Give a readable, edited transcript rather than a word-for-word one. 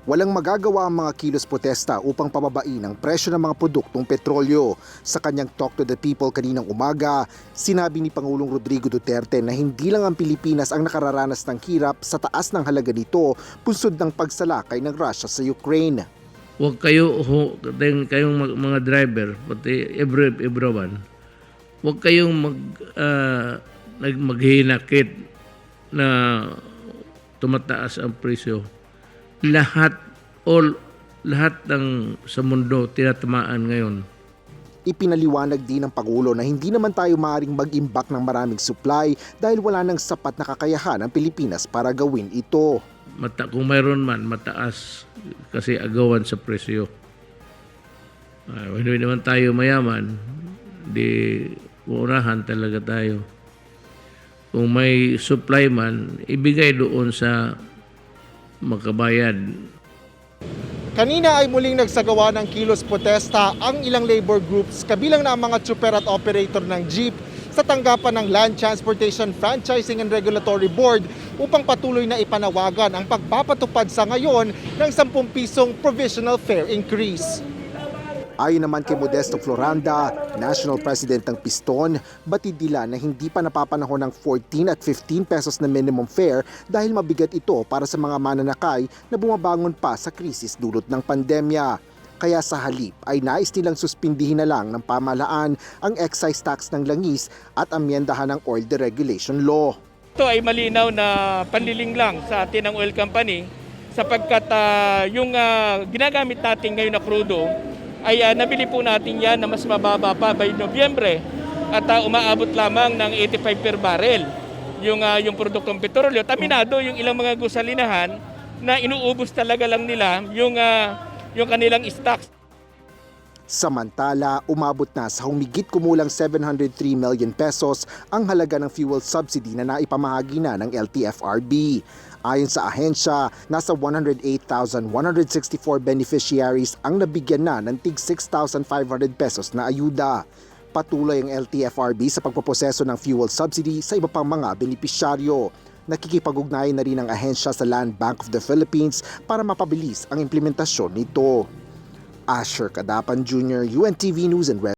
Walang magagawa ang mga kilos protesta upang pababain ang presyo ng mga produktong petrolyo. Sa kanyang Talk to the People kaninang umaga, sinabi ni Pangulong Rodrigo Duterte na hindi lang ang Pilipinas ang nakararanas ng hirap sa taas ng halaga nito, punsod ng pagsalakay ng Russia sa Ukraine. Huwag kayong mga driver, pati everyone, huwag kayong maghinakit na tumataas ang presyo. Lahat ng sa mundo tinatamaan ngayon. Ipinaliwanag din ng Pangulo na hindi naman tayo maaaring mag-imbak ng maraming supply dahil wala nang sapat na kakayahan ang Pilipinas para gawin ito. Kung mayroon man, mataas kasi agawan sa presyo. Hindi naman tayo mayaman, di unahan talaga tayo. Kung may supply man, ibigay doon sa makabayad. Kanina ay muling nagsagawa ng kilos protesta ang ilang labor groups kabilang na ang mga tsuper at operator ng jeep sa tanggapan ng Land Transportation Franchising and Regulatory Board upang patuloy na ipanawagan ang pagpapatupad sa ngayon ng 10 pisong provisional fare increase. Ayon naman kay Modesto Floranda, National President ng Piston, batid nila na hindi pa napapanahon ng 14 at 15 pesos na minimum fare dahil mabigat ito para sa mga mananakay na bumabangon pa sa krisis dulot ng pandemya. Kaya sa halip ay nais nilang suspindihin na lang ng pamahalaan ang excise tax ng langis at amyendahan ng oil deregulation law. Ito ay malinaw na panliling lang sa atin ng oil company sapagkat yung ginagamit natin ngayon na crudo ay nabili po natin yan na mas mababa pa by Nobyembre at umaabot lamang ng 85 per barrel yung produktong petrolyo. Taminado yung ilang mga gusalinahan na inuubos talaga lang nila yung kanilang stocks. Samantala, umabot na sa humigit kumulang 703 million pesos ang halaga ng fuel subsidy na naipamahagi na ng LTFRB. Ayon sa ahensya, nasa 108,164 beneficiaries ang nabigyan na ng tig 6,500 pesos na ayuda. Patuloy ang LTFRB sa pagpoproseso ng fuel subsidy sa iba pang mga benepisyaryo. Nakikipag-ugnayan na rin ang ahensya sa Land Bank of the Philippines para mapabilis ang implementasyon nito. Asher Cadapan Jr., UNTV News and